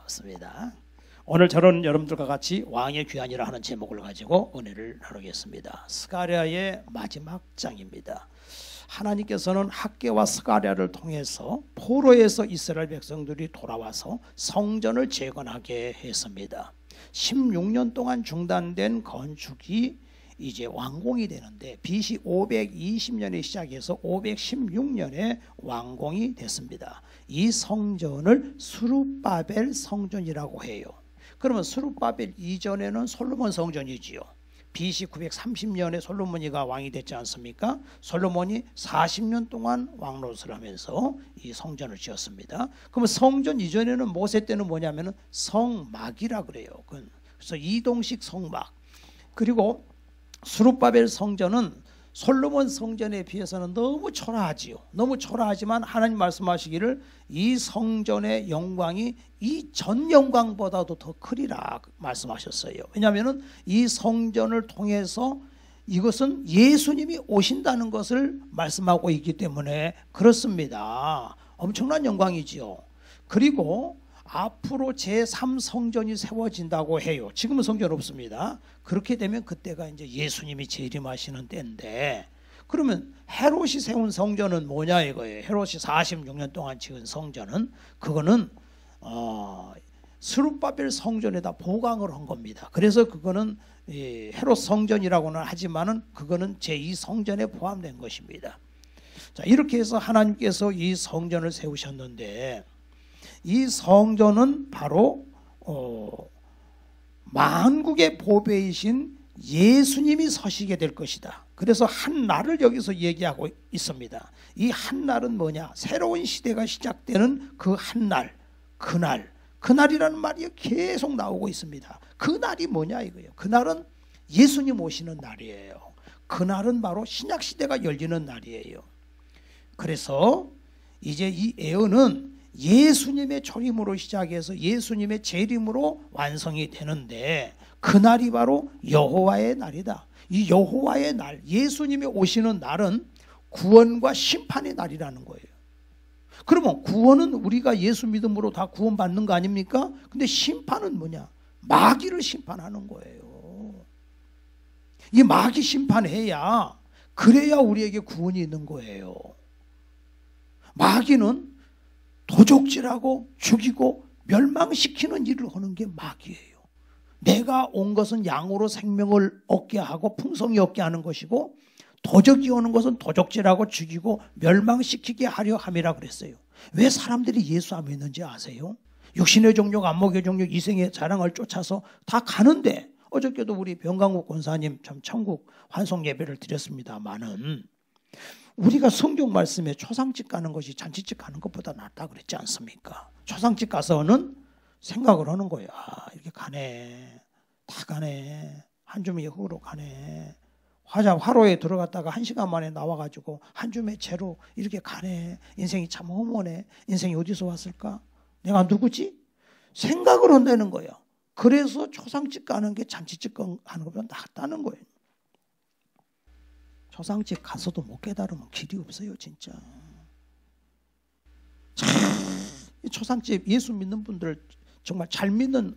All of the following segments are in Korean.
반갑습니다. 오늘 저는 여러분들과 같이 왕의 귀환이라 하는 제목을 가지고 은혜를 나누겠습니다. 스가랴의 마지막 장입니다. 하나님께서는 학개와 스가랴를 통해서 포로에서 이스라엘 백성들이 돌아와서 성전을 재건하게 했습니다. 16년 동안 중단된 건축이 이제 완공이 되는데 BC 520년에 시작해서 516년에 완공이 됐습니다. 이 성전을 스룹바벨 성전이라고 해요. 그러면 스룹바벨 이전에는 솔로몬 성전이지요. BC 930년에 솔로몬이가 왕이 됐지 않습니까? 솔로몬이 40년 동안 왕노릇을 하면서 이 성전을 지었습니다. 그러면 성전 이전에는 모세 때는 뭐냐면은 성막이라 그래요. 그래서 이동식 성막. 그리고 스룹바벨 성전은 솔로몬 성전에 비해서는 너무 초라하지요. 너무 초라하지만 하나님 말씀하시기를 이 성전의 영광이 이 전 영광보다도 더 크리라 말씀하셨어요. 왜냐하면 이 성전을 통해서 이것은 예수님이 오신다는 것을 말씀하고 있기 때문에 그렇습니다. 엄청난 영광이지요. 그리고 앞으로 제3성전이 세워진다고 해요. 지금은 성전 없습니다. 그렇게 되면 그때가 이제 예수님이 재림하시는 때인데, 그러면 헤롯이 세운 성전은 뭐냐 이거예요. 헤롯이 46년 동안 지은 성전은 그거는 스룹바벨 성전에다 보강을 한 겁니다. 그래서 그거는 헤롯 성전이라고는 하지만은 그거는 제2성전에 포함된 것입니다. 자, 이렇게 해서 하나님께서 이 성전을 세우셨는데, 이 성전은 바로 만국의 보배이신 예수님이 서시게 될 것이다. 그래서 한 날을 여기서 얘기하고 있습니다. 이 한 날은 뭐냐? 새로운 시대가 시작되는 그 한 날, 그날이라는 말이 계속 나오고 있습니다. 그 날이 뭐냐 이거예요. 그날은 예수님 오시는 날이에요. 그날은 바로 신약 시대가 열리는 날이에요. 그래서 이제 이 예언은 예수님의 초림으로 시작해서 예수님의 재림으로 완성이 되는데, 그날이 바로 여호와의 날이다. 이 여호와의 날, 예수님이 오시는 날은 구원과 심판의 날이라는 거예요. 그러면 구원은 우리가 예수 믿음으로 다 구원받는 거 아닙니까? 근데 심판은 뭐냐? 마귀를 심판하는 거예요. 이 마귀 심판해야, 그래야 우리에게 구원이 있는 거예요. 마귀는 도적질하고 죽이고 멸망시키는 일을 하는 게 마귀예요. 내가 온 것은 양으로 생명을 얻게 하고 풍성히 얻게 하는 것이고, 도적이 오는 것은 도적질하고 죽이고 멸망시키게 하려 함이라 그랬어요. 왜 사람들이 예수 안 믿는지 아세요? 육신의 종력, 안목의 종력, 이생의 자랑을 쫓아서 다 가는데, 어저께도 우리 병강국 권사님 참 천국 환송 예배를 드렸습니다마는, 우리가 성경 말씀에 초상집 가는 것이 잔치집 가는 것보다 낫다 그랬지 않습니까? 초상집 가서는 생각을 하는 거예요. 아, 이렇게 가네. 다 가네. 한 줌의 흙으로 가네. 화로에 들어갔다가 1시간 만에 나와가지고 한 줌의 채로 이렇게 가네. 인생이 참 허무하네. 인생이 어디서 왔을까? 내가 누구지? 생각을 한다는 거예요. 그래서 초상집 가는 게 잔치집 가는 것보다 낫다는 거예요. 초상집 가서도 못 깨달으면 길이 없어요, 진짜. 참, 초상집 예수 믿는 분들, 정말 잘 믿는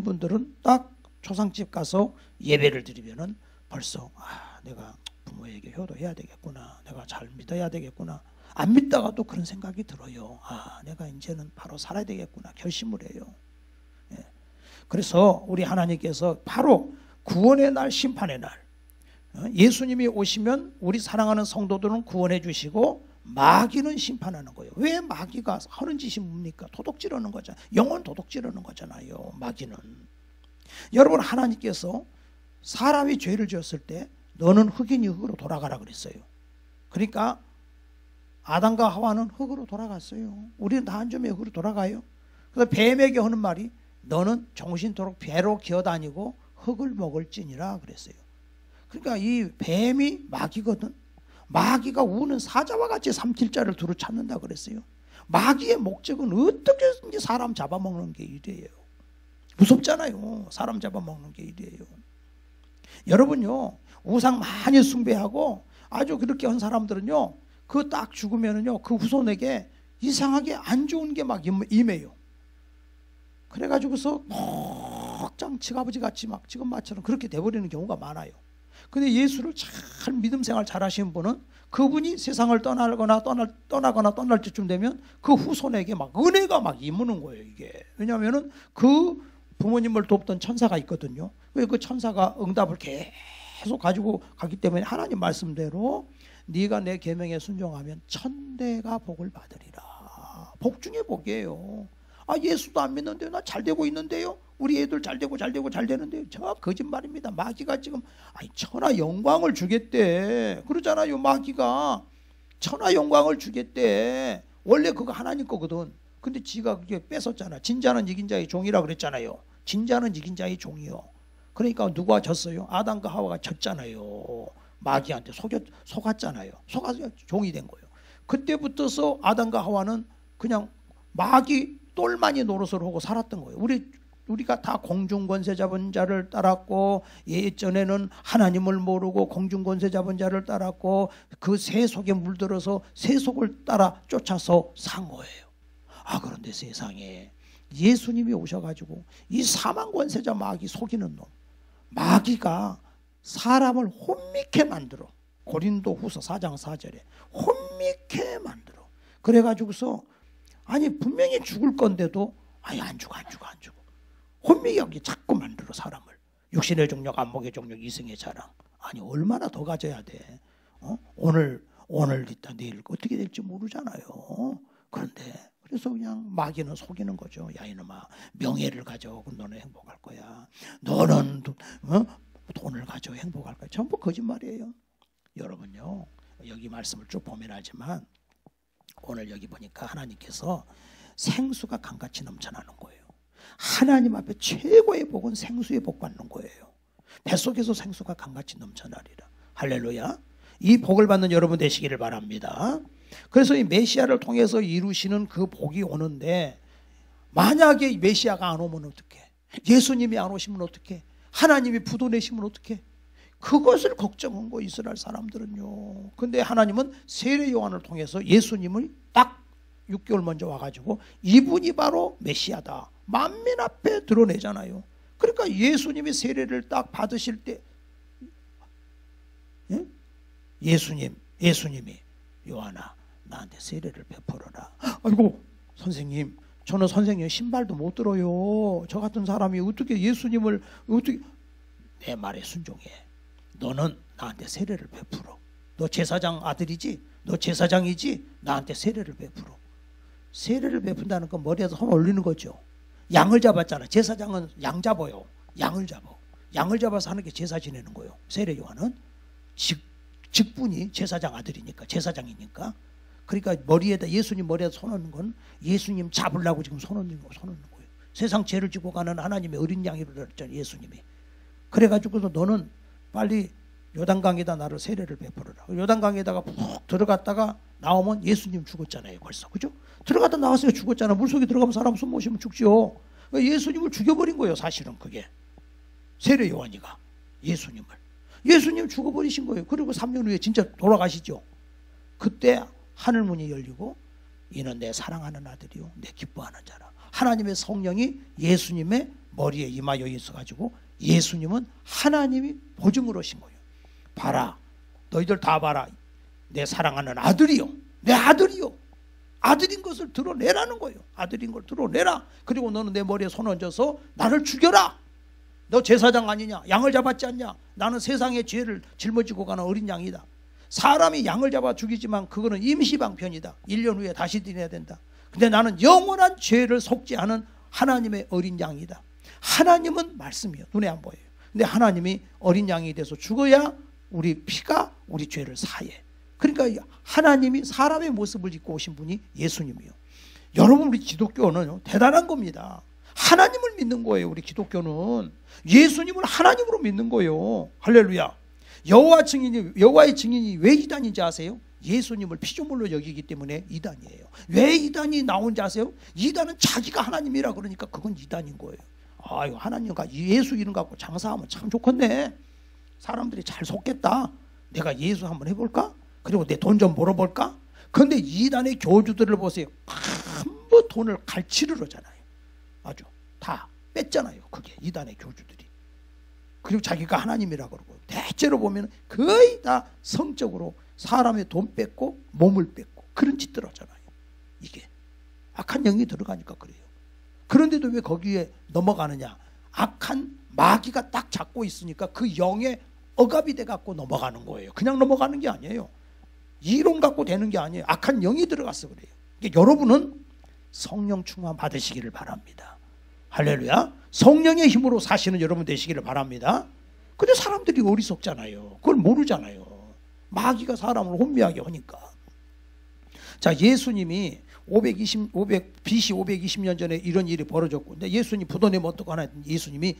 분들은 딱 초상집 가서 예배를 드리면은 벌써 내가 부모에게 효도해야 되겠구나, 내가 잘 믿어야 되겠구나. 안 믿다가도 그런 생각이 들어요. 내가 이제는 바로 살아야 되겠구나 결심을 해요. 예. 그래서 우리 하나님께서 바로 구원의 날, 심판의 날, 예수님이 오시면 우리 사랑하는 성도들은 구원해 주시고 마귀는 심판하는 거예요. 왜 마귀가 하는 짓이 뭡니까? 도둑질하는 거잖아요. 영혼 도둑질하는 거잖아요, 마귀는. 여러분, 하나님께서 사람이 죄를 지었을 때 너는 흙이니 흙으로 돌아가라 그랬어요. 그러니까 아담과 하와는 흙으로 돌아갔어요. 우리는 다 한 점의 흙으로 돌아가요. 그래서 뱀에게 하는 말이 너는 정신토록 배로 기어다니고 흙을 먹을지니라 그랬어요. 그러니까 이 뱀이 마귀거든. 마귀가 우는 사자와 같이 삼킬 자를 두루 찾는다 그랬어요. 마귀의 목적은 어떻게든지 사람 잡아먹는 게 일이에요. 무섭잖아요. 사람 잡아먹는 게 일이에요. 여러분요, 우상 많이 숭배하고 아주 그렇게 한 사람들은요, 그 딱 죽으면은요, 그 후손에게 이상하게 안 좋은 게 막 임해요. 그래가지고서 복장 치아버지 같이 막 지금 마처럼 그렇게 돼버리는 경우가 많아요. 근데 예수를 잘 믿음 생활 잘 하시는 분은 그분이 세상을 떠나거나 떠날 때쯤 되면 그 후손에게 막 은혜가 막 임무는 거예요, 이게. 왜냐하면은 그 부모님을 돕던 천사가 있거든요. 그 천사가 응답을 계속 가지고 가기 때문에 하나님 말씀대로 네가 내 계명에 순종하면 천대가 복을 받으리라. 복 중에 복이에요. 아, 예수도 안 믿는데요. 나 잘 되고 있는데요. 우리 애들 잘 되고 잘 되는데요. 저 거짓말입니다. 마귀가 지금 천하 영광을 주겠대. 그러잖아요. 마귀가 천하 영광을 주겠대. 원래 그거 하나님 거거든. 근데 지가 그게 뺏었잖아. 진자는 이긴 자의 종이라 그랬잖아요. 진자는 이긴 자의 종이요. 그러니까 누가 졌어요? 아담과 하와가 졌잖아요. 마귀한테 속았잖아요. 속아서 종이 된 거예요. 그때부터서 아담과 하와는 그냥 마귀 똘마니 노릇을 하고 살았던 거예요. 우리가 다 공중권세 잡은 자를 따랐고, 예전에는 하나님을 모르고 공중권세 잡은 자를 따랐고, 그 세속에 물들어서 세속을 따라 쫓아서 산 거예요. 아, 그런데 세상에 예수님이 오셔가지고 이 사망권세자 마귀 속이는 놈, 마귀가 사람을 혼미케 만들어. 고린도후서 4장 4절에 혼미케 만들어. 그래가지고서 아니 분명히 죽을 건데도 아니 안 죽어. 혼미하게 여기 자꾸 만들어 사람을. 육신의 종력, 안목의 종력, 이승의 자랑. 아니 얼마나 더 가져야 돼? 오늘 있다 내일 어떻게 될지 모르잖아요. 그런데 그래서 그냥 마귀는 속이는 거죠. 야 이놈아, 명예를 가져 너는 행복할 거야. 너는 돈을 가져 행복할 거야. 전부 거짓말이에요. 여러분요, 여기 말씀을 쭉 보면 알지만 오늘 여기 보니까 하나님께서 생수가 강같이 넘쳐나는 거예요. 하나님 앞에 최고의 복은 생수의 복 받는 거예요. 뱃속에서 생수가 강같이 넘쳐나리라. 할렐루야. 이 복을 받는 여러분 되시기를 바랍니다. 그래서 이 메시아를 통해서 이루시는 그 복이 오는데, 만약에 메시아가 안 오면 어떡해? 예수님이 안 오시면 어떡해? 하나님이 부도 내시면 어떡해? 그것을 걱정한 거 이스라엘 사람들은요. 근데 하나님은 세례 요한을 통해서 예수님을 딱 6개월 먼저 와가지고 이분이 바로 메시아다, 만민 앞에 드러내잖아요. 그러니까 예수님이 세례를 딱 받으실 때 예수님이 요한아 나한테 세례를 베풀어라. 아이고 선생님, 저는 선생님 신발도 못 들어요. 저 같은 사람이 어떻게 예수님을 어떻게. 내 말에 순종해. 너는 나한테 세례를 베풀어. 너 제사장 아들이지? 너 제사장이지? 나한테 세례를 베풀어. 세례를 베푼다는 건 머리에서 손 올리는 거죠. 양을 잡았잖아. 제사장은 양 잡아요. 양을 잡아서 하는 게 제사 지내는 거예요. 세례 요한은 직분이 제사장 아들이니까, 제사장이니까. 그러니까 머리에다, 예수님 머리에다 손 얹는 건 예수님 잡으려고 지금 손 얹는 거예요. 세상 죄를 지고 가는 하나님의 어린 양이라고 그랬잖아요, 예수님이. 그래가지고서 너는 빨리 요단강에다 나를 세례를 베풀어라. 요단강에다가 푹 들어갔다가 나오면 예수님 죽었잖아요, 벌써. 그죠? 들어갔다 나왔어요, 죽었잖아. 물속에 들어가면 사람 숨 못 쉬면 죽죠. 예수님을 죽여버린 거예요, 사실은. 그게 세례 요한이가 예수님 죽어버리신 거예요. 그리고 3년 후에 진짜 돌아가시죠. 그때 하늘문이 열리고 이는 내 사랑하는 아들이요 내 기뻐하는 자라. 하나님의 성령이 예수님의 머리에 임하여 있어가지고 예수님은 하나님이 보증을 하신 거예요. 봐라, 너희들 다 봐라, 내 사랑하는 아들이요, 내 아들이요. 아들인 것을 드러내라는 거예요. 아들인 걸 드러내라. 그리고 너는 내 머리에 손 얹어서 나를 죽여라. 너 제사장 아니냐? 양을 잡았지 않냐? 나는 세상의 죄를 짊어지고 가는 어린 양이다. 사람이 양을 잡아 죽이지만 그거는 임시방편이다. 1년 후에 다시 드려야 된다. 근데 나는 영원한 죄를 속지 않은 하나님의 어린 양이다. 하나님은 말씀이요, 눈에 안 보여요. 근데 하나님이 어린 양이 돼서 죽어야 우리 피가 우리 죄를 사해. 그러니까 하나님이 사람의 모습을 입고 오신 분이 예수님이요. 여러분, 우리 기독교는 대단한 겁니다. 하나님을 믿는 거예요. 우리 기독교는 예수님을 하나님으로 믿는 거예요. 할렐루야. 여호와의 증인이 왜 이단인지 아세요? 예수님을 피조물로 여기기 때문에 이단이에요. 왜 이단이 나온지 아세요? 이단은 자기가 하나님이라 그러니까 그건 이단인 거예요. 아유, 하나님과 예수 이름 갖고 장사하면 참 좋겠네. 사람들이 잘 속겠다. 내가 예수 한번 해볼까? 그리고 내 돈 좀 벌어볼까? 그런데 이단의 교주들을 보세요. 전부 돈을 갈취를 하잖아요. 아주 다 뺐잖아요. 그게 이단의 교주들이. 그리고 자기가 하나님이라 그러고 대체로 보면 거의 다 성적으로 사람의 돈 뺏고 몸을 뺏고 그런 짓들 하잖아요. 이게 악한 영이 들어가니까 그래요. 그런데도 왜 거기에 넘어가느냐? 악한 마귀가 딱 잡고 있으니까 그 영에 억압이 돼 갖고 넘어가는 거예요. 그냥 넘어가는 게 아니에요. 이론 갖고 되는 게 아니에요. 악한 영이 들어가서 그래요. 그러니까 여러분은 성령 충만 받으시기를 바랍니다. 할렐루야. 성령의 힘으로 사시는 여러분 되시기를 바랍니다. 근데 사람들이 어리석잖아요. 그걸 모르잖아요. 마귀가 사람을 혼미하게 하니까. 자, 예수님이 BC 520년 전에 이런 일이 벌어졌고, 근데 예수님 부도내면 어떡하나 했더니 예수님이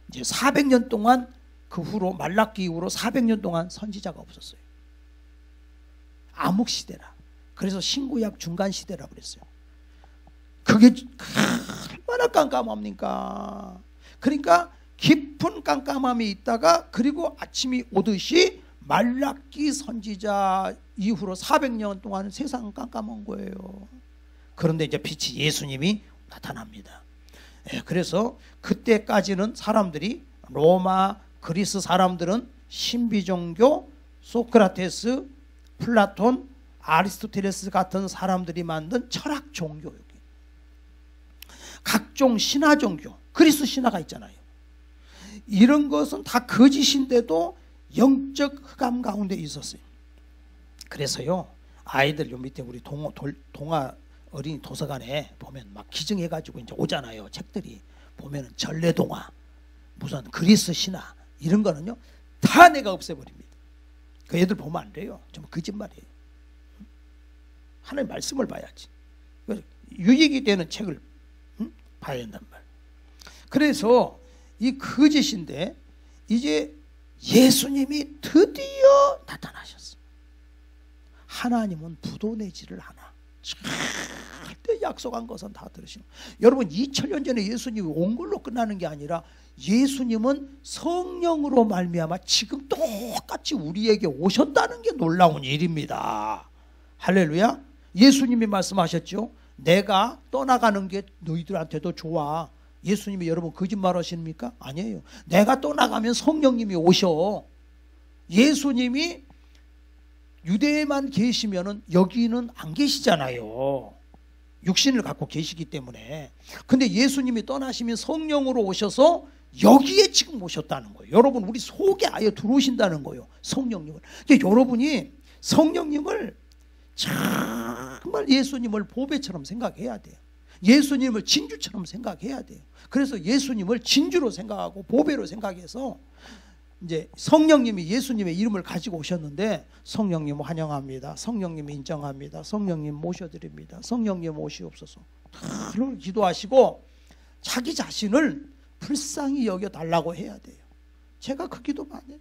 이제 400년 동안 그 후로 말라기 이후로 400년 동안 선지자가 없었어요. 암흑 시대라. 그래서 신구약 중간 시대라 그랬어요. 그게 얼마나 깜깜합니까? 그러니까 깊은 깜깜함이 있다가 그리고 아침이 오듯이 말라기 선지자 이후로 400년 동안 세상은 깜깜한 거예요. 그런데 이제 빛이 예수님이 나타납니다. 그래서 그때까지는 사람들이 로마, 그리스 사람들은 신비종교, 소크라테스, 플라톤, 아리스토텔레스 같은 사람들이 만든 철학 종교, 각종 신화 종교, 그리스 신화가 있잖아요. 이런 것은 다 거짓인데도 영적 흑암 가운데 있었어요. 그래서요, 아이들 요 밑에 우리 동화 어린이 도서관에 보면 막 기증해가지고 이제 오잖아요. 책들이 보면은 전래동화, 무슨 그리스 신화 이런 거는요 다 내가 없애버립니다. 그 애들 보면 안 돼요. 좀 거짓말이에요. 하나님의 말씀을 봐야지. 유익이 되는 책을 봐야 된단 말. 그래서 이 거짓인데 이제 예수님이 드디어 나타나셨어요. 하나님은 부도내지를 않아. 절대 약속한 것은 다 들으시는. 여러분 2000년 전에 예수님이 온 걸로 끝나는 게 아니라 예수님은 성령으로 말미암아 지금 똑같이 우리에게 오셨다는 게 놀라운 일입니다. 할렐루야. 예수님이 말씀하셨죠. 내가 떠나가는 게 너희들한테도 좋아. 예수님이 여러분 거짓말 하십니까? 아니에요. 내가 떠나가면 성령님이 오셔. 예수님이 유대에만 계시면은 여기는 안 계시잖아요. 육신을 갖고 계시기 때문에. 근데 예수님이 떠나시면 성령으로 오셔서 여기에 지금 오셨다는 거예요. 여러분 우리 속에 아예 들어오신다는 거예요. 성령님을. 그러니까 여러분이 성령님을 정말 예수님을 보배처럼 생각해야 돼요. 예수님을 진주처럼 생각해야 돼요. 그래서 예수님을 진주로 생각하고 보배로 생각해서 이제 성령님이 예수님의 이름을 가지고 오셨는데 성령님 환영합니다. 성령님 인정합니다. 성령님 모셔드립니다. 성령님 오시옵소서. 하늘 기도하시고 자기 자신을 불쌍히 여겨달라고 해야 돼요. 제가 그 기도 많이 해요.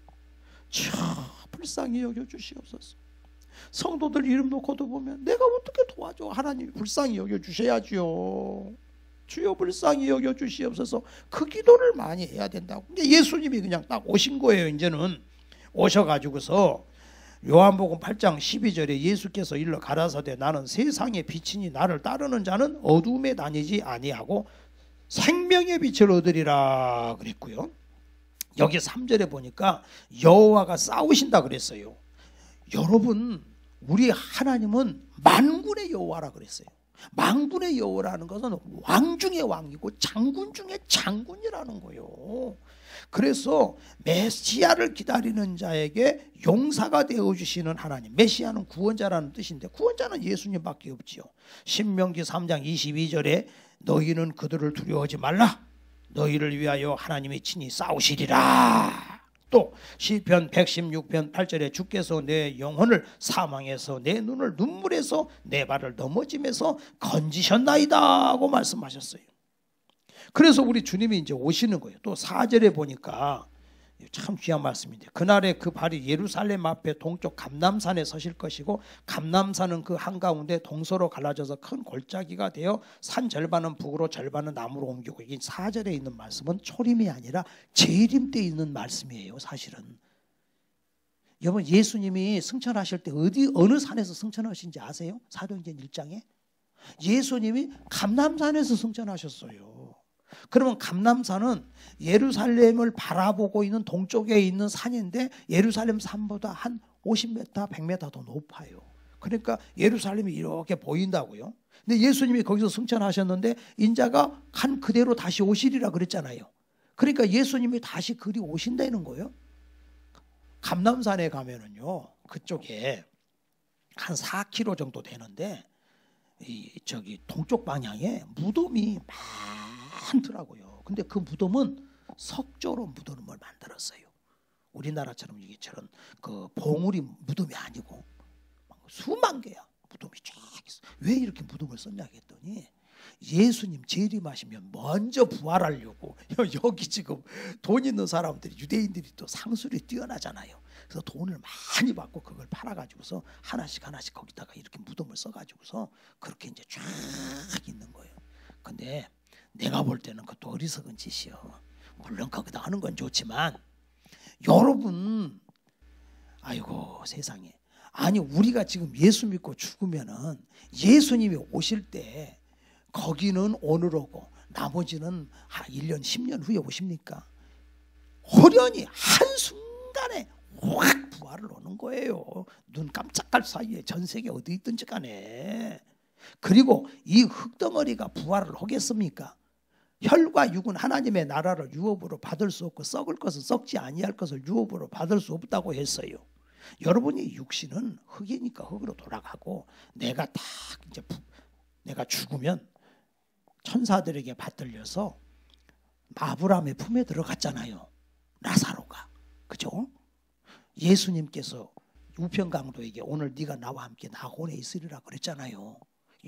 불쌍히 여겨주시옵소서. 성도들 이름 놓고도 보면 내가 어떻게 도와줘? 하나님 불쌍히 여겨주셔야죠. 주여 불쌍히 여겨주시옵소서. 그 기도를 많이 해야 된다고. 근데 예수님이 그냥 딱 오신 거예요. 이제는 오셔가지고서 요한복음 8장 12절에 예수께서 일러 가라사대 나는 세상의 빛이니 나를 따르는 자는 어둠에 다니지 아니하고 생명의 빛을 얻으리라 그랬고요. 여기 3절에 보니까 여호와가 싸우신다 그랬어요. 여러분 우리 하나님은 만군의 여호와라 그랬어요. 만군의 여호와라는 것은 왕 중의 왕이고 장군 중의 장군이라는 거예요. 그래서 메시아를 기다리는 자에게 용사가 되어주시는 하나님. 메시아는 구원자라는 뜻인데 구원자는 예수님밖에 없지요. 신명기 3장 22절에 너희는 그들을 두려워하지 말라. 너희를 위하여 하나님이 친히 싸우시리라. 또 시편 116편 8절에 주께서 내 영혼을 사망에서 내 눈을 눈물에서 내 발을 넘어짐에서 건지셨나이다 하고 말씀하셨어요. 그래서 우리 주님이 이제 오시는 거예요. 또 4절에 보니까 참 귀한 말씀인데 그날에 그 발이 예루살렘 앞에 동쪽 감람산에 서실 것이고 감람산은 그 한가운데 동서로 갈라져서 큰 골짜기가 되어 산 절반은 북으로 절반은 남으로 옮기고. 이 4절에 있는 말씀은 초림이 아니라 재림 때 있는 말씀이에요. 사실은 여러분 예수님이 승천하실 때 어느 산에서 승천하신지 아세요? 사도행전 1장에 예수님이 감람산에서 승천하셨어요. 그러면 감람산은 예루살렘을 바라보고 있는 동쪽에 있는 산인데 예루살렘 산보다 한 50m, 100m 더 높아요. 그러니까 예루살렘이 이렇게 보인다고요. 근데 예수님이 거기서 승천하셨는데 인자가 간 그대로 다시 오시리라 그랬잖아요. 그러니까 예수님이 다시 그리 오신다는 거예요. 감람산에 가면은요, 그쪽에 한 4km 정도 되는데 저기 동쪽 방향에 무덤이 많더라고요. 근데 그 무덤은 석조로 무덤을 만들었어요. 우리나라처럼 이게처럼 그 봉우리 무덤이 아니고 수만 개야 무덤이 쫙 있어. 왜 이렇게 무덤을 썼냐 했더니 예수님 재림하시면 먼저 부활하려고. 여기 지금 돈 있는 사람들이, 유대인들이 또 상술이 뛰어나잖아요. 그래서 돈을 많이 받고 그걸 팔아가지고서 하나씩 거기다가 이렇게 무덤을 써가지고서 그렇게 이제 쫙 있는 거예요. 근데 내가 볼 때는 그것도 어리석은 짓이요. 물론 거기다 하는 건 좋지만 여러분, 아이고 세상에, 아니 우리가 지금 예수 믿고 죽으면은 예수님이 오실 때 거기는 오늘 오고 나머지는 1년 10년 후에 오십니까? 호련히 한순간에 확 부활을 오는 거예요. 눈 깜짝할 사이에 전 세계 어디 있든지 간에. 그리고 이 흙덩어리가 부활을 하겠습니까? 혈과 육은 하나님의 나라를 유업으로 받을 수 없고 썩을 것은 썩지 아니할 것을 유업으로 받을 수 없다고 했어요. 여러분이 육신은 흙이니까 흙으로 돌아가고 내가 딱 이제 내가 죽으면 천사들에게 받들려서 아브라함의 품에 들어갔잖아요. 라사로가. 그죠? 예수님께서 우편강도에게 오늘 네가 나와 함께 낙원에 있으리라 그랬잖아요.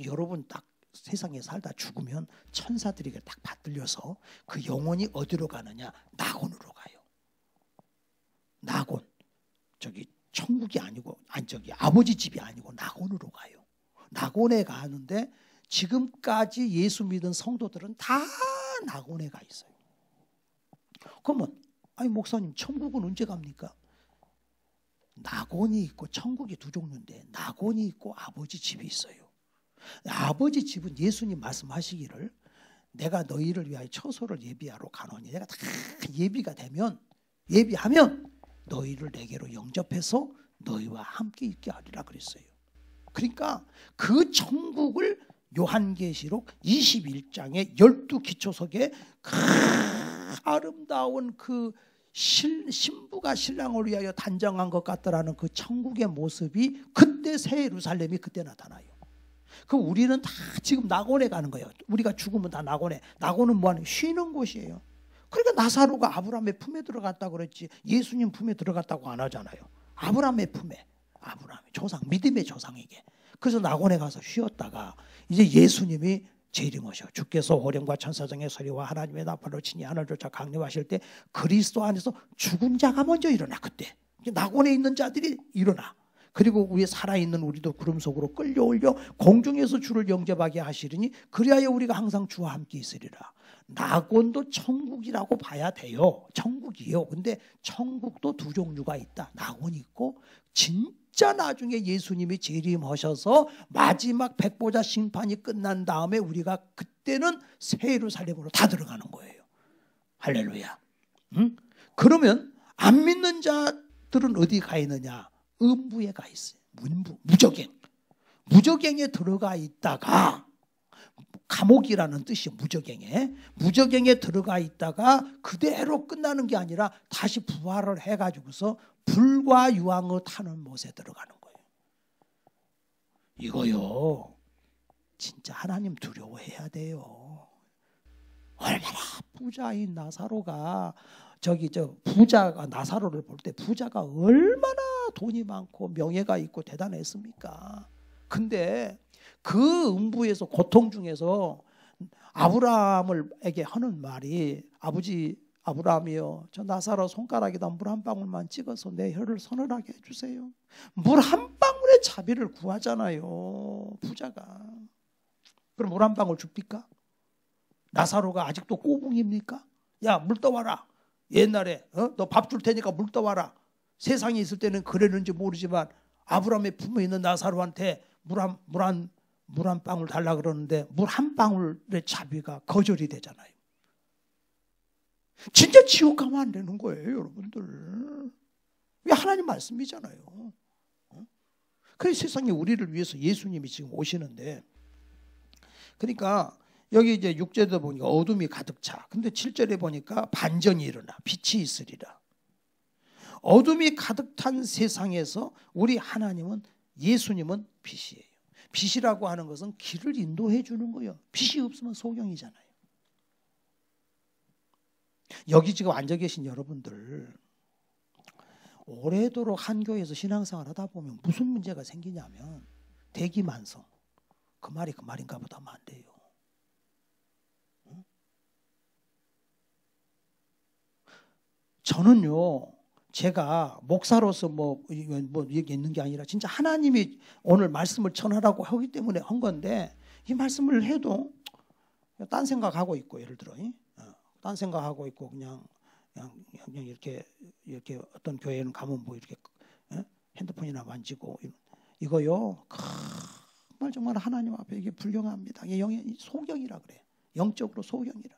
여러분 딱 세상에 살다 죽으면 천사들에게 딱 받들려서 그 영혼이 어디로 가느냐? 낙원으로 가요. 낙원. 저기 천국이 아니고 저기 아버지 집이 아니고 낙원으로 가요. 낙원에 가는데 지금까지 예수 믿은 성도들은 다 낙원에 가 있어요. 그러면 아니 목사님 천국은 언제 갑니까? 낙원이 있고 천국이 두 종류인데 낙원이 있고 아버지 집이 있어요. 아버지 집은 예수님 말씀하시기를 내가 너희를 위하여 처소를 예비하러 가노니 내가 다 예비하면 너희를 내게로 영접해서 너희와 함께 있게 하리라 그랬어요. 그러니까 그 천국을 요한계시록 21장의 12기초석에 아름다운 그 신부가 신랑을 위하여 단정한 것 같더라는 그 천국의 모습이 그때 새 예루살렘이 그때 나타나요. 그 우리는 다 지금 낙원에 가는 거예요. 우리가 죽으면 다 낙원에. 낙원은 뭐하는 쉬는 곳이에요. 그러니까 나사로가 아브라함의 품에 들어갔다고 그랬지 예수님 품에 들어갔다고 안 하잖아요. 아브라함의 품에, 아브라함의 조상, 믿음의 조상에게. 그래서 낙원에 가서 쉬었다가 이제 예수님이 재림하셔. 주께서 호령과 천사장의 소리와 하나님의 나팔로 친히 하늘 쫓아 강림하실 때 그리스도 안에서 죽은 자가 먼저 일어나. 그때 낙원에 있는 자들이 일어나. 그리고 우리 살아있는 우리도 구름 속으로 끌려올려 공중에서 주를 영접하게 하시리니 그리하여 우리가 항상 주와 함께 있으리라. 낙원도 천국이라고 봐야 돼요. 천국이요. 근데 천국도 두 종류가 있다. 낙원이 있고 진짜 나중에 예수님이 재림하셔서 마지막 백보자 심판이 끝난 다음에 우리가 그때는 새 예루살렘으로 다 들어가는 거예요. 할렐루야. 그러면 안 믿는 자들은 어디 가 있느냐? 음부에 가 있어요. 무저갱. 무저갱에 들어가 있다가 감옥이라는 뜻이 무저갱에 들어가 있다가 그대로 끝나는 게 아니라 다시 부활을 해가지고서 불과 유황을 타는 못에 들어가는 거예요. 이거요 진짜 하나님 두려워해야 돼요. 얼마나 부자인 나사로가 부자가 나사로를 볼 때 부자가 얼마나 돈이 많고 명예가 있고 대단했습니까? 근데 그 음부에서 고통 중에서 아브라함에게 하는 말이 아버지 아브라함이요 저 나사로 손가락에다 물 한 방울만 찍어서 내 혀를 서늘하게 해주세요. 물 한 방울의 자비를 구하잖아요. 부자가. 그럼 물 한 방울 줍니까? 나사로가 아직도 꼬붕입니까? 야 물 떠와라. 옛날에 너 밥 줄 테니까 물 떠와라. 세상에 있을 때는 그랬는지 모르지만 아브라함의 품에 있는 나사로한테 물 한 방울 달라 그러는데 물 한 방울의 자비가 거절이 되잖아요. 진짜 지옥 가면 안 되는 거예요, 여러분들. 왜 하나님 말씀이잖아요. 그래서 세상에 우리를 위해서 예수님이 지금 오시는데, 그러니까 여기 이제 6절에 보니까 어둠이 가득 차. 근데 7절에 보니까 반전이 일어나. 빛이 있으리라. 어둠이 가득 탄 세상에서 우리 하나님은, 예수님은 빛이에요. 빛이라고 하는 것은 길을 인도해 주는 거예요. 빛이 없으면 소경이잖아요. 여기 지금 앉아 계신 여러분들, 오래도록 한 교회에서 신앙생활 하다 보면 무슨 문제가 생기냐면 대기만성. 그 말이 그 말인가 보다 하면 안 돼요. 저는요, 제가 목사로서 뭐 얘기 있는 게 아니라 진짜 하나님이 오늘 말씀을 전하라고 하기 때문에 한 건데, 이 말씀을 해도 딴 생각하고 있고, 예를 들어 딴 생각하고 있고 그냥 이렇게 어떤 교회는 가면 뭐 이렇게 핸드폰이나 만지고, 이거요 정말 하나님 앞에 이게 불경합니다. 이게 소경이라 그래요. 영적으로 소경이라.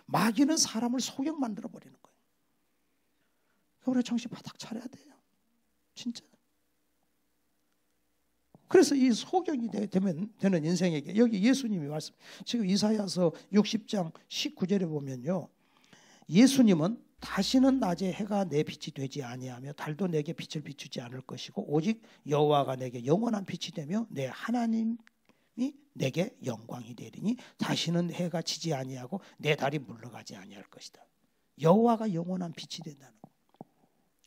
마귀는 사람을 소경 만들어 버리는 거예요. 우리 정신 바닥 차려야 돼요. 진짜. 그래서 이 소경이 되는 인생에게, 여기 예수님이 말씀, 지금 이사야서 60장 19절에 보면요, 예수님은 다시는 낮에 해가 내 빛이 되지 아니하며 달도 내게 빛을 비추지 않을 것이고 오직 여호와가 내게 영원한 빛이 되며 내 하나님이 내게 영광이 되리니 다시는 해가 지지 아니하고 내 달이 물러가지 아니할 것이다. 여호와가 영원한 빛이 된다는 거.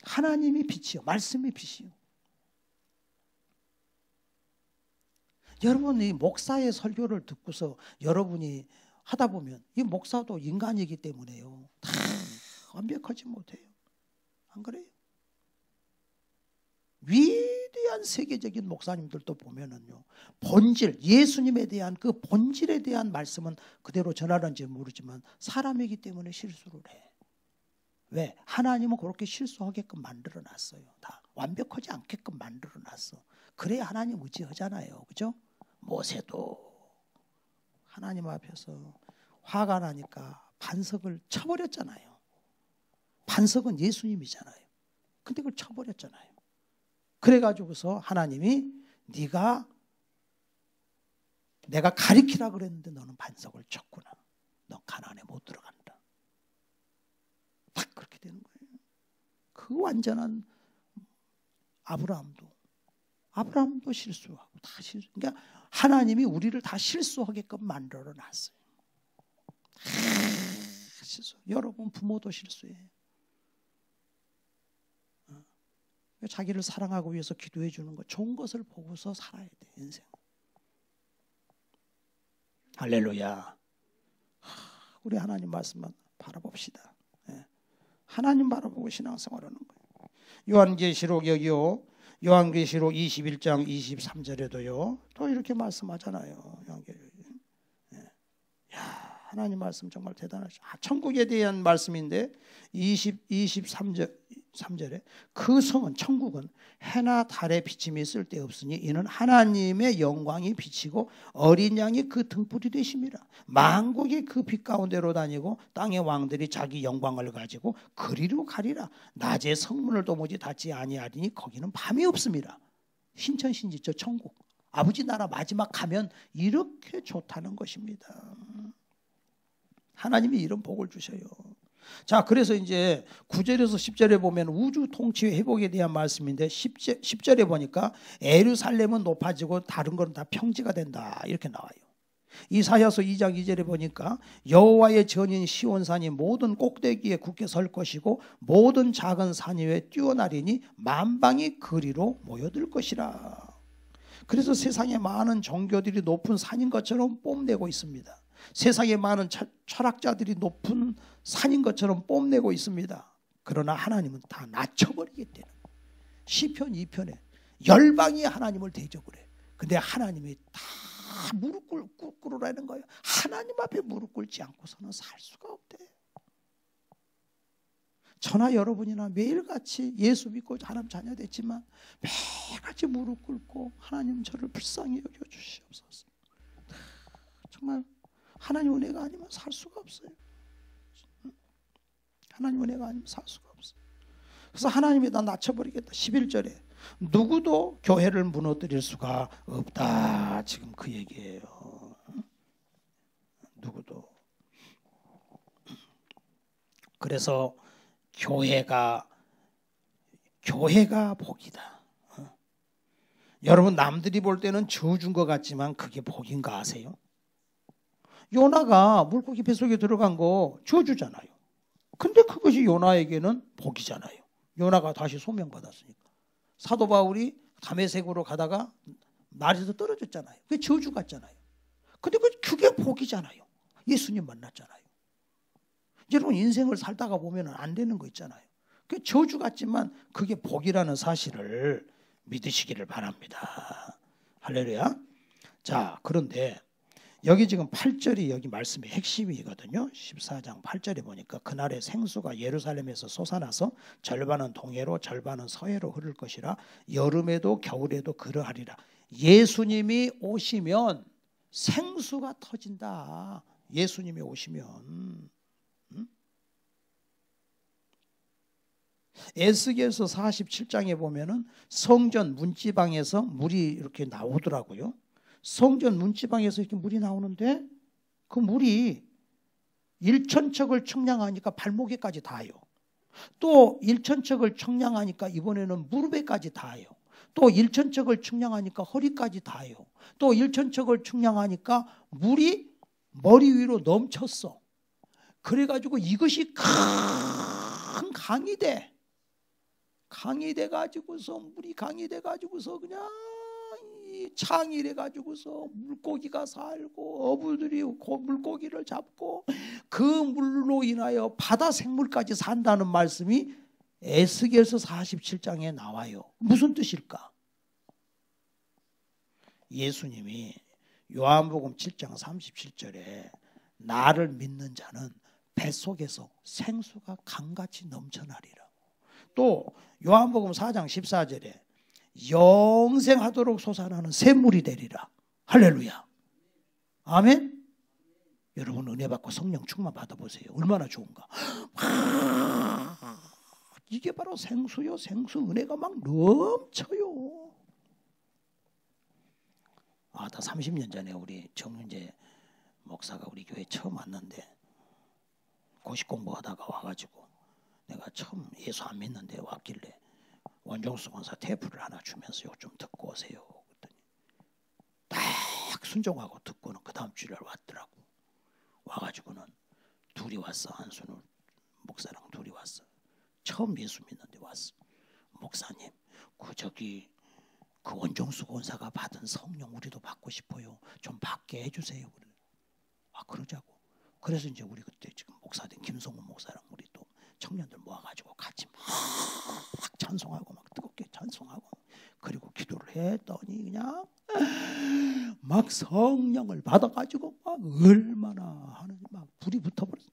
하나님이 빛이요, 말씀이 빛이요. 여러분, 이 목사의 설교를 듣고서 여러분이 하다 보면, 이 목사도 인간이기 때문에요, 다 완벽하지 못해요. 안 그래요? 위대한 세계적인 목사님들도 보면은요, 본질, 예수님에 대한 그 본질에 대한 말씀은 그대로 전하는지 모르지만 사람이기 때문에 실수를 해. 왜? 하나님은 그렇게 실수하게끔 만들어 놨어요. 다 완벽하지 않게끔 만들어 놨어. 그래야 하나님 의지하잖아요. 그죠? 모세도 하나님 앞에서 화가 나니까 반석을 쳐버렸잖아요. 반석은 예수님이잖아요. 근데 그걸 쳐버렸잖아요. 그래가지고서 하나님이 내가 가리키라 그랬는데 너는 반석을 쳤구나. 너 가나안에 못 들어간다. 딱 그렇게 되는 거예요. 그 완전한 아브라함도 실수하고 다 실수. 그러니까 하나님이 우리를 다 실수하게끔 만들어 놨어요. 실수. 여러분 부모도 실수해요. 자기를 사랑하고 위해서 기도해 주는 거, 좋은 것을 보고서 살아야 돼, 인생. 할렐루야. 우리 하나님 말씀만 바라봅시다. 하나님 바라보고 신앙생활하는 거예요. 요한계시록 여기요, 요한계시록 21장 23절에도요 또 이렇게 말씀하잖아요. 하나님 말씀 정말 대단하죠. 천국에 대한 말씀인데 23절에 그 성은, 천국은 해나 달의 비침이 쓸데없으니 이는 하나님의 영광이 비치고 어린 양이 그 등불이 되심이라. 만국이 그 빛 가운데로 다니고 땅의 왕들이 자기 영광을 가지고 그리로 가리라. 낮에 성문을 도무지 닫지 아니하리니 거기는 밤이 없습니다. 신천신지죠, 천국. 아버지 나라 마지막 가면 이렇게 좋다는 것입니다. 하나님이 이런 복을 주셔요. 자, 그래서 이제 9절에서 10절에 보면 우주 통치 회복에 대한 말씀인데 10절에 보니까 예루살렘은 높아지고 다른 건 다 평지가 된다, 이렇게 나와요. 이사야서 2장 2절에 보니까 여호와의 전인 시온산이 모든 꼭대기에 굳게 설 것이고 모든 작은 산 위에 뛰어나리니 만방이 그리로 모여들 것이라. 그래서 세상에 많은 종교들이 높은 산인 것처럼 뽐내고 있습니다. 세상에 많은 철학자들이 높은 산인 것처럼 뽐내고 있습니다. 그러나 하나님은 다 낮춰버리기 때문에 시편 2편에 열방이 하나님을 대적을 해. 근데 하나님이 다 무릎 꿇으라는 거예요. 하나님 앞에 무릎 꿇지 않고서는 살 수가 없대. 저나 여러분이나 매일같이 예수 믿고 하나님 자녀 됐지만 매일같이 무릎 꿇고 하나님 저를 불쌍히 여겨주시옵소서. 정말 하나님 은혜가 아니면 살 수가 없어요. 하나님 은혜가 아니면 살 수가 없어. 그래서 하나님이 다 낮춰버리겠다. 11절에 누구도 교회를 무너뜨릴 수가 없다. 지금 그 얘기예요. 누구도. 그래서 교회가 복이다. 여러분 남들이 볼 때는 저주인 것 같지만 그게 복인가 아세요? 요나가 물고기 뱃속에 들어간 거 저주잖아요. 근데 그것이 요나에게는 복이잖아요. 요나가 다시 소명받았으니까. 사도 바울이 다메섹으로 가다가 날에서 떨어졌잖아요. 그게 저주 같잖아요. 근데 그게 복이잖아요. 예수님 만났잖아요. 여러분 인생을 살다가 보면 안 되는 거 있잖아요. 그게 저주 같지만 그게 복이라는 사실을 믿으시기를 바랍니다. 할렐루야. 자, 그런데 여기 지금 8절이 여기 말씀의 핵심이거든요. 14장 8절에 보니까 그날의 생수가 예루살렘에서 솟아나서 절반은 동해로 절반은 서해로 흐를 것이라 여름에도 겨울에도 그러하리라. 예수님이 오시면 생수가 터진다. 예수님이 오시면. 에스겔서 47장에 보면은 성전 문지방에서 물이 이렇게 나오더라고요. 성전 문지방에서 이렇게 물이 나오는데 그 물이 1,000척을 청량하니까 발목에까지 닿아요. 또 1,000척을 청량하니까 이번에는 무릎에까지 닿아요. 또 1,000척을 청량하니까 허리까지 닿아요. 또 1,000척을 청량하니까 물이 머리 위로 넘쳤어. 그래가지고 이것이 큰 강이 돼. 강이 돼가지고서 물이 강이 돼가지고서 그냥 창이 돼가지고서 물고기가 살고 어부들이 물고기를 잡고 그 물로 인하여 바다 생물까지 산다는 말씀이 에스겔서 47장에 나와요. 무슨 뜻일까? 예수님이 요한복음 7장 37절에 나를 믿는 자는 뱃속에서 생수가 강같이 넘쳐나리라. 또 요한복음 4장 14절에 영생하도록 솟아나는 샘물이 되리라. 할렐루야. 아멘. 여러분 은혜 받고 성령 충만 받아보세요. 얼마나 좋은가. 이게 바로 생수요. 생수 은혜가 막 넘쳐요. 다 30년 전에 우리 정윤재 목사가 우리 교회 처음 왔는데 고시 공부하다가 와가지고 내가 처음 예수 안 믿는데 왔길래 원종수 권사 테이프를 하나 주면서 이거 좀 듣고 오세요. 그랬더니 딱 순종하고 듣고는 그 다음 주일날 왔더라고. 와가지고는 둘이 왔어. 한순우 목사랑 둘이 왔어. 처음 예수 믿는데 왔어. 목사님, 그 원종수 권사가 받은 성령 우리도 받고 싶어요. 좀 받게 해주세요. 그래. 그러자고. 그래서 이제 우리 그때 지금 목사된 김성훈 목사랑 우리 또 청년들 모아가지고 같이 막 찬송하고 막 뜨겁게 찬송하고 그리고 기도를 했더니 그냥 막 성령을 받아가지고 막 얼마나 하는지 막 불이 붙어버렸어.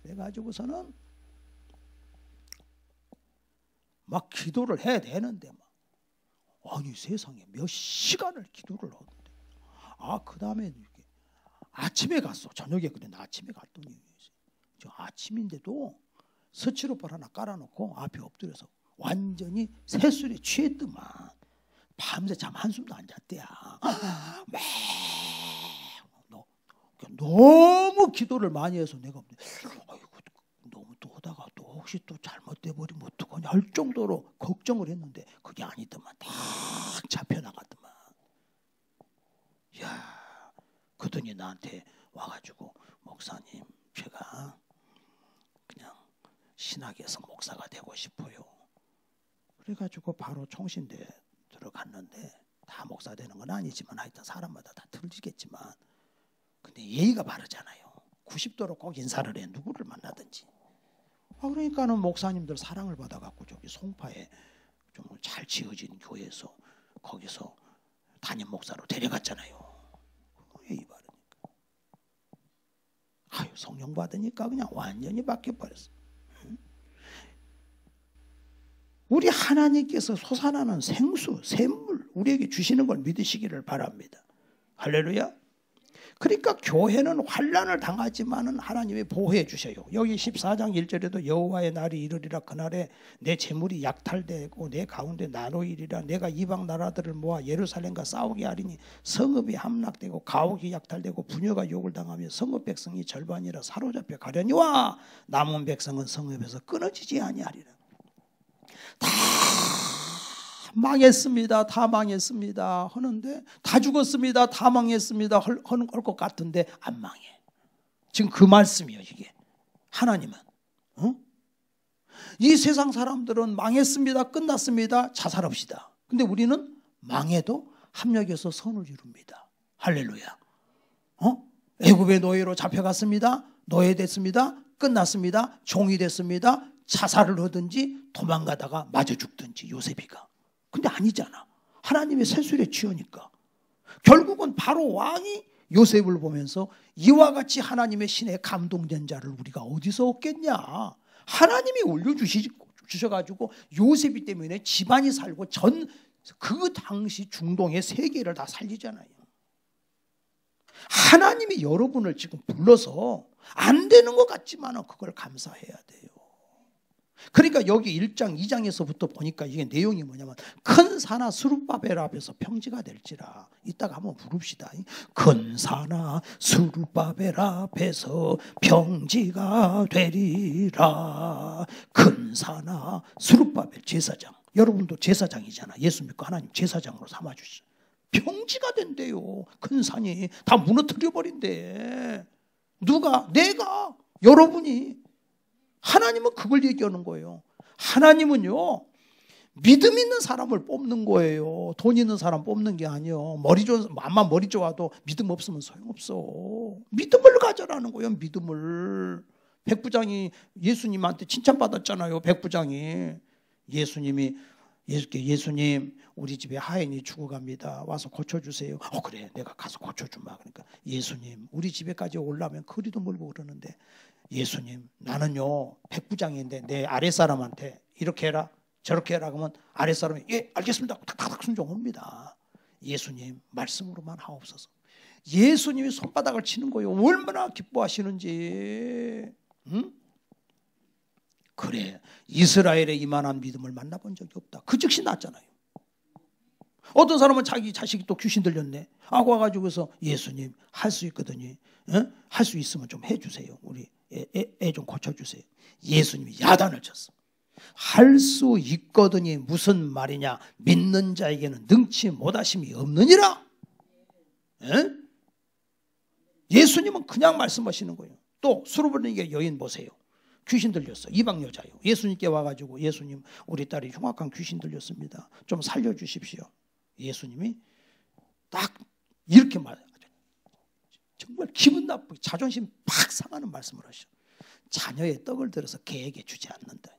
그래가지고서는 막 기도를 해야 되는데 막 아니 세상에 몇 시간을 기도를 하는데 그 다음에 아침에 갔어. 저녁에 그래 나 아침에 갔더니 저 아침인데도 스티로폼 하나 깔아놓고 앞에 엎드려서 완전히 새술에 취했더만 밤새 잠 한숨도 안 잤대야. 너무 기도를 많이 해서 내가 너무 또 하다가 또 혹시 또 잘못돼 버리면 어떡하냐 할 정도로 걱정을 했는데 그게 아니더만 딱 잡혀나갔더만. 야, 그러더니 나한테 와가지고 목사님 제가 그냥 신학에서 목사가 되고 싶어요. 그래가지고 바로 총신대 들어갔는데 다 목사 되는 건 아니지만 하여튼 사람마다 다 틀리겠지만 근데 예의가 바르잖아요. 90도로 꼭 인사를 해. 누구를 만나든지. 그러니까는 목사님들 사랑을 받아갖고 저기 송파에 좀 잘 지어진 교회에서 거기서 담임 목사로 데려갔잖아요. 예의 바르니까. 성령 받으니까 그냥 완전히 바뀌어버렸어. 우리 하나님께서 솟아나는 생수, 샘물 우리에게 주시는 걸 믿으시기를 바랍니다. 할렐루야. 그러니까 교회는 환난을 당하지만은 하나님이 보호해 주셔요. 여기 14장 1절에도 여호와의 날이 이르리라. 그날에 내 재물이 약탈되고 내 가운데 나누이리라. 내가 이방 나라들을 모아 예루살렘과 싸우게 하리니 성읍이 함락되고 가옥이 약탈되고 부녀가 욕을 당하며 성읍 백성이 절반이라 사로잡혀 가려니와 남은 백성은 성읍에서 끊어지지 아니하리라. 다 망했습니다. 다 망했습니다. 하는데 다 죽었습니다. 다 망했습니다. 하는 것 같은데 안 망해. 지금 그 말씀이에요. 이게 하나님은 이 세상 사람들은 망했습니다. 끝났습니다. 자살합시다. 근데 우리는 망해도 합력해서 선을 이룹니다. 할렐루야. 애굽의 노예로 잡혀갔습니다. 노예됐습니다. 끝났습니다. 종이 됐습니다. 자살을 하든지 도망가다가 맞아 죽든지 요셉이가. 근데 아니잖아. 하나님의 세술에 취하니까. 결국은 바로 왕이 요셉을 보면서 이와 같이 하나님의 신에 감동된 자를 우리가 어디서 얻겠냐. 하나님이 올려주셔가지고 요셉이 때문에 집안이 살고 그 당시 중동의 세계를 다 살리잖아요. 하나님이 여러분을 지금 불러서 안 되는 것 같지만 그걸 감사해야 돼요. 그러니까 여기 1장 2장에서부터 보니까 이게 내용이 뭐냐면 큰 산하 스룹바벨 앞에서 평지가 될지라. 이따가 한번 부릅시다. 큰 산하 스룹바벨 앞에서 평지가 되리라. 큰 산하 스룹바벨 제사장. 여러분도 제사장이잖아. 예수 믿고 하나님 제사장으로 삼아주시죠. 평지가 된대요. 큰 산이 다 무너뜨려 버린대. 누가? 내가, 여러분이. 하나님은 그걸 얘기하는 거예요. 하나님은요, 믿음 있는 사람을 뽑는 거예요. 돈 있는 사람 뽑는 게 아니에요. 암만 머리 좋아도 믿음 없으면 소용없어. 믿음을 가져라는 거예요. 믿음을. 백부장이 예수님한테 칭찬받았잖아요. 백부장이. 예수님 우리 집에 하인이 죽어갑니다. 와서 고쳐주세요. 그래 내가 가서 고쳐주마. 그러니까 예수님 우리 집에까지 올라오면 거리도 멀고 그러는데 예수님 나는요 백부장인데 내 아랫사람한테 이렇게 해라 저렇게 해라 그러면 아랫사람이 예 알겠습니다 탁탁탁 순종합니다. 예수님 말씀으로만 하옵소서. 예수님이 손바닥을 치는 거예요. 얼마나 기뻐하시는지. 응? 그래 이스라엘에 이만한 믿음을 만나본 적이 없다. 그 즉시 났잖아요. 어떤 사람은 자기 자식이 또 귀신 들렸네 하고 와가지고서 예수님 할 수 있거든요. 할 수 있으면 좀 해주세요. 우리 애 좀 고쳐주세요. 예수님이 야단을 쳤어. 할 수 있거든이 무슨 말이냐. 믿는 자에게는 능치 못하심이 없느니라. 예수님은 그냥 말씀하시는 거예요. 또 수르보니게 여인 보세요. 귀신 들렸어. 이방 여자예요. 예수님께 와가지고 예수님 우리 딸이 흉악한 귀신 들렸습니다. 좀 살려주십시오. 예수님이 딱 이렇게 말해요. 정말 기분 나쁘게 자존심 팍 상하는 말씀을 하셔. 자녀의 떡을 들어서 개에게 주지 않는다.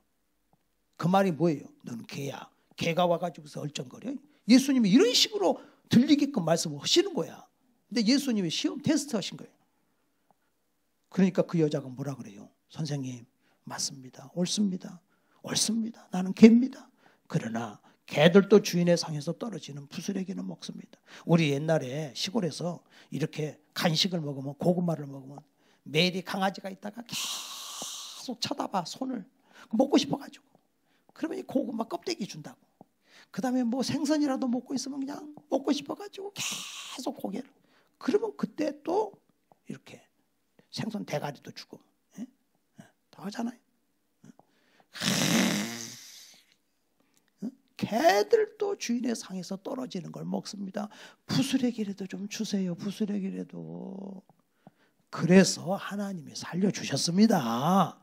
그 말이 뭐예요? 넌 개야. 개가 와가지고서 얼쩡거려. 예수님이 이런 식으로 들리게끔 말씀을 하시는 거야. 근데 예수님이 시험 테스트 하신 거예요. 그러니까 그 여자가 뭐라 그래요? 선생님 맞습니다. 옳습니다. 옳습니다. 나는 개입니다. 그러나 개들도 주인의 상에서 떨어지는 부스레기는 먹습니다. 우리 옛날에 시골에서 이렇게 간식을 먹으면 고구마를 먹으면 매일이 강아지가 있다가 계속 쳐다봐 손을 먹고 싶어가지고 그러면 이 고구마 껍데기 준다고. 그 다음에 뭐 생선이라도 먹고 있으면 그냥 먹고 싶어가지고 계속 고개를. 그러면 그때 또 이렇게 생선 대가리도 주고 다 하잖아요. 개들도 주인의 상에서 떨어지는 걸 먹습니다. 부스레기라도 좀 주세요. 부스레기라도. 그래서 하나님이 살려주셨습니다.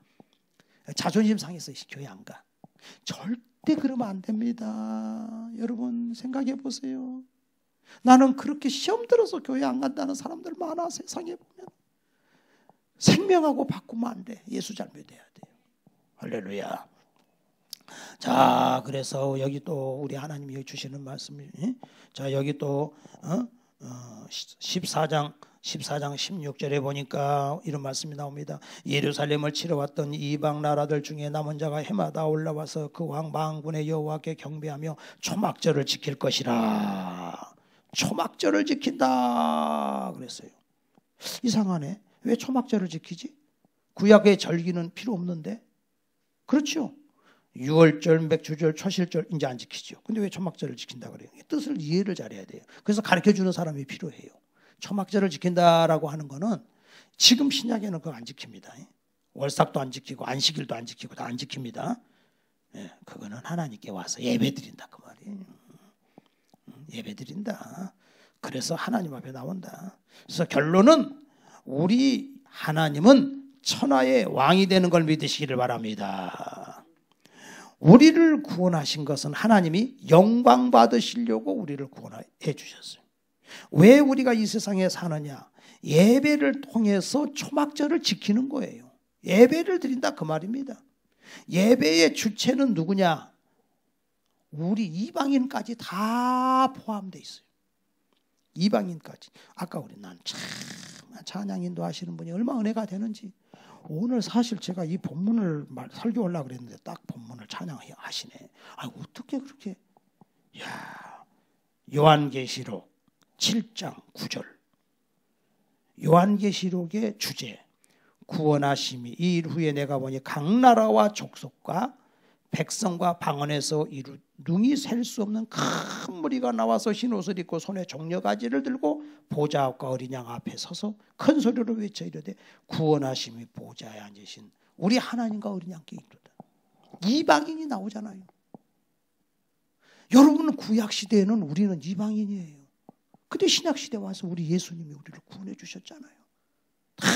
자존심 상해서 교회 안 가. 절대 그러면 안 됩니다. 여러분 생각해 보세요. 나는 그렇게 시험 들어서 교회 안 간다는 사람들 많아. 세상에 보면. 생명하고 바꾸면 안 돼. 예수 잘 믿어야 돼요. 할렐루야. 자, 그래서 여기 또 우리 하나님이 주시는 말씀이 자, 여기 또 14장 16절에 보니까 이런 말씀이 나옵니다. 예루살렘을 치러 왔던 이방 나라들 중에 남은 자가 해마다 올라와서 그 왕 만군의 여호와께 경배하며 초막절을 지킬 것이라. 초막절을 지킨다 그랬어요. 이상하네. 왜 초막절을 지키지? 구약의 절기는 필요 없는데. 그렇죠. 유월절, 맥주절, 초실절 이제 안 지키죠. 근데 왜 초막절을 지킨다 그래요? 뜻을 이해를 잘해야 돼요. 그래서 가르쳐주는 사람이 필요해요. 초막절을 지킨다라고 하는 거는 지금 신약에는 그거 안 지킵니다. 월삭도 안 지키고 안식일도 안 지키고 다 안 지킵니다. 그거는 하나님께 와서 예배드린다 그 말이에요. 예배드린다. 그래서 하나님 앞에 나온다. 그래서 결론은 우리 하나님은 천하의 왕이 되는 걸 믿으시기를 바랍니다. 우리를 구원하신 것은 하나님이 영광 받으시려고 우리를 구원해 주셨어요. 왜 우리가 이 세상에 사느냐? 예배를 통해서 초막절을 지키는 거예요. 예배를 드린다 그 말입니다. 예배의 주체는 누구냐? 우리 이방인까지 다 포함되어 있어요. 이방인까지. 아까 우리 난 참 찬양인도 하시는 분이 얼마나 은혜가 되는지. 오늘 사실 제가 이 본문을 설교하려고 그랬는데 딱 본문을 찬양하시네. 아, 어떻게 그렇게. 야, 요한계시록 7장 9절. 요한계시록의 주제. 구원하심이 이 일 후에 내가 보니 각 나라와 족속과 백성과 방언에서 이루 능히 셀 수 없는 큰 무리가 나와서 흰 옷을 입고 손에 종려가지를 들고 보좌 앞과 어린 양 앞에 서서 큰 소리로 외쳐 이르되 구원하심이 보좌에 앉으신 우리 하나님과 어린 양께 이르다. 이방인이 나오잖아요. 여러분 구약 시대에는 우리는 이방인이에요. 근데 신약 시대 와서 우리 예수님이 우리를 구원해 주셨잖아요. 다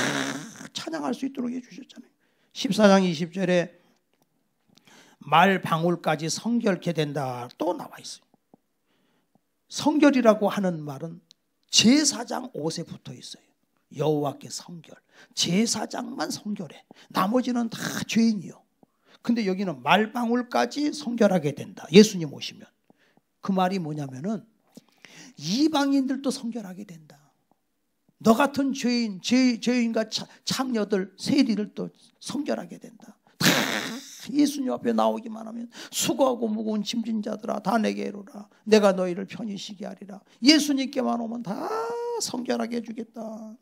찬양할 수 있도록 해주셨잖아요. 14장 20절에 말 방울까지 성결케 된다 또 나와 있어요. 성결이라고 하는 말은 제사장 옷에 붙어 있어요. 여호와께 성결. 제사장만 성결해. 나머지는 다 죄인이요. 근데 여기는 말 방울까지 성결하게 된다. 예수님 오시면. 그 말이 뭐냐면은 이방인들도 성결하게 된다. 너 같은 죄인과 창녀들, 세리를 또 성결하게 된다. 다 예수님 앞에 나오기만 하면 수고하고 무거운 짐진 자들아 다 내게 이르라. 내가 너희를 편히 쉬게 하리라. 예수님께만 오면 다 성결하게 해주겠다.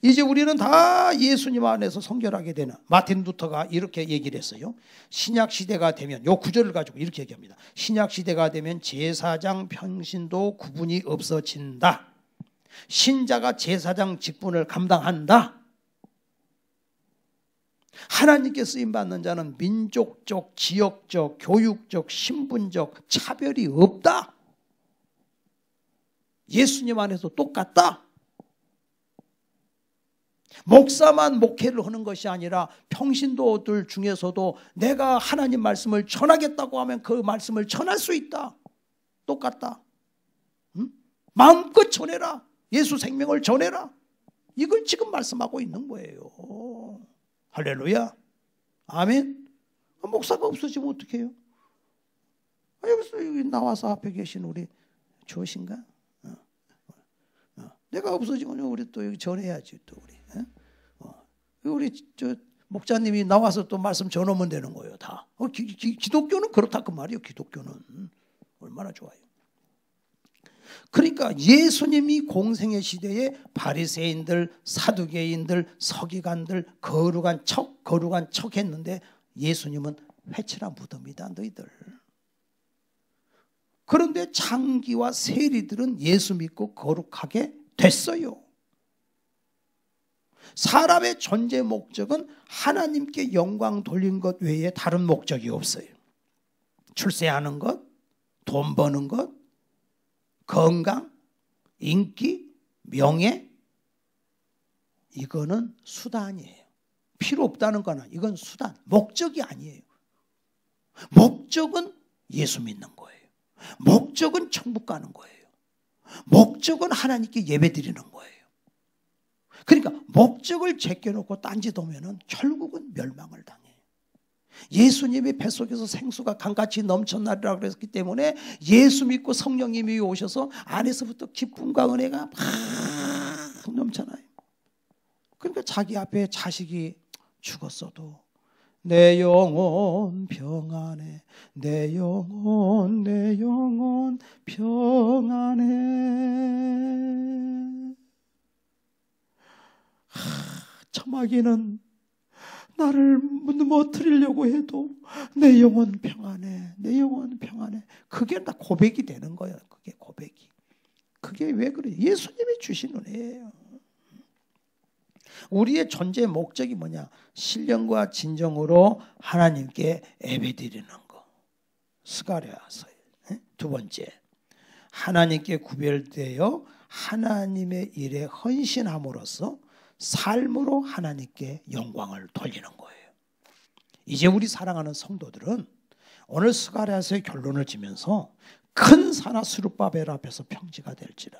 이제 우리는 다 예수님 안에서 성결하게 되는. 마틴 루터가 이렇게 얘기를 했어요. 신약 시대가 되면 요 구절을 가지고 이렇게 얘기합니다. 신약 시대가 되면 제사장 평신도 구분이 없어진다. 신자가 제사장 직분을 감당한다. 하나님께 쓰임받는 자는 민족적, 지역적, 교육적, 신분적 차별이 없다. 예수님 안에서 똑같다. 목사만 목회를 하는 것이 아니라 평신도들 중에서도 내가 하나님 말씀을 전하겠다고 하면 그 말씀을 전할 수 있다. 똑같다. 마음껏 전해라. 예수 생명을 전해라. 이걸 지금 말씀하고 있는 거예요. 할렐루야. 아멘. 목사가 없어지면 어떻게 해요? 여기 나와서 앞에 계신 우리 주신가? 내가 없어지면 우리 또 여기 전해야지 또 우리 저 목사님이 나와서 또 말씀 전하면 되는 거예요. 다. 기독교는 그렇다 그 말이에요. 기독교는 얼마나 좋아요. 그러니까 예수님이 공생의 시대에 바리새인들, 사두개인들, 서기관들 거룩한 척 했는데 예수님은 회칠한 무덤이다 너희들. 그런데 장기와 세리들은 예수 믿고 거룩하게 됐어요. 사람의 존재 목적은 하나님께 영광 돌린 것 외에 다른 목적이 없어요. 출세하는 것, 돈 버는 것, 건강, 인기, 명예, 이거는 수단이에요. 필요 없다는 거는 이건 수단, 목적이 아니에요. 목적은 예수 믿는 거예요. 목적은 천국 가는 거예요. 목적은 하나님께 예배 드리는 거예요. 그러니까 목적을 제껴놓고 딴짓하면 결국은 멸망을 당해요. 예수님이 뱃속에서 생수가 강같이 넘쳤나리라 그랬기 때문에 예수 믿고 성령님이 오셔서 안에서부터 기쁨과 은혜가 막 넘쳐나요. 그러니까 자기 앞에 자식이 죽었어도 내 영혼 평안해, 내 영혼 평안해. 저마귀는 나를 무너뜨리려고 해도 내 영혼 평안해, 내 영혼 평안해. 그게 다 고백이 되는 거예요. 그게 고백이. 그게 왜 그래요? 예수님이 주신 은혜예요. 우리의 존재의 목적이 뭐냐? 신령과 진정으로 하나님께 예배드리는 거. 스가랴서예요. 두 번째, 하나님께 구별되어 하나님의 일에 헌신함으로써 삶으로 하나님께 영광을 돌리는 거예요. 이제 우리 사랑하는 성도들은 오늘 스가랴서의 결론을 지면서 큰 산하 스룹바벨 앞에서 평지가 될지라.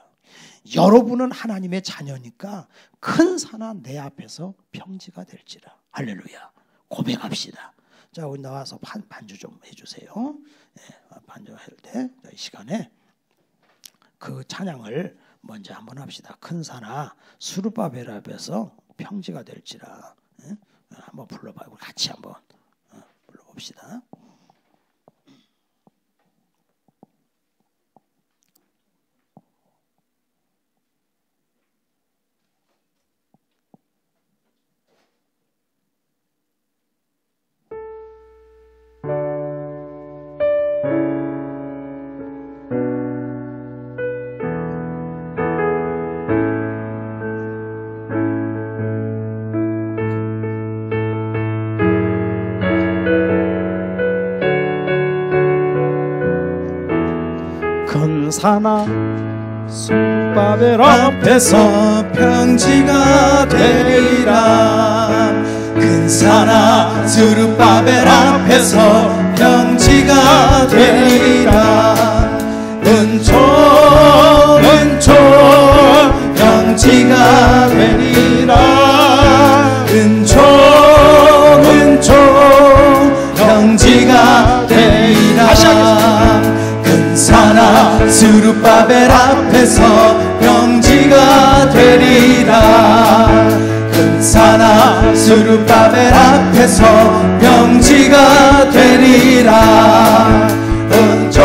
여러분은 하나님의 자녀니까 큰 산하 내 앞에서 평지가 될지라. 할렐루야. 고백합시다. 자, 우리 나와서 반주 좀 해주세요. 네, 반주할 때 이 시간에 그 찬양을 먼저 한번 합시다. 큰 산하 스룹바벨 앞에서 평지가 될지라. 네? 한번 불러봐요. 같이 한번 불러봅시다. 큰 산하 스룹바벨 앞에서 평지가 되리라. 큰 산하 스룹바벨 앞에서 평지가 되리라. 은총 은총 평지가 되리라. 은총 은총 평지가 되리라. 큰 산하 스룹바벨 앞에서 평지가 되리라. 큰 산하 스룹바벨 앞에서 평지가 되리라. 은총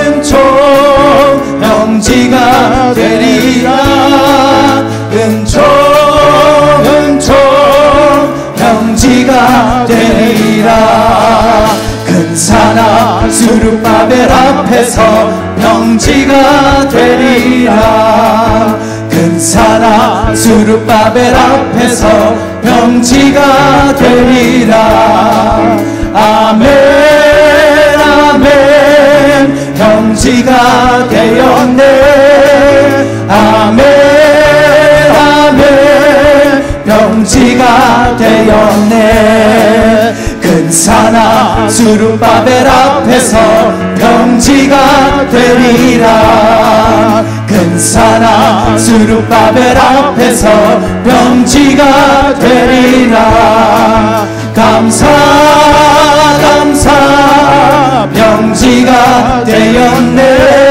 은총 평지가 되리라. 은총 은총 평지가 되리라. 큰 산하 스룹바벨 앞에서 평지가 되리라. 큰 산하 스룹바벨 앞에서 평지가 되리라. 아멘 아멘 평지가 되었네. 아멘 아멘 평지가 되었네. 큰 산하 스룹바벨 앞에서 평지가 되리라. 큰 산하 스룹바벨 앞에서 평지가 되리라. 감사 감사 평지가 되었네.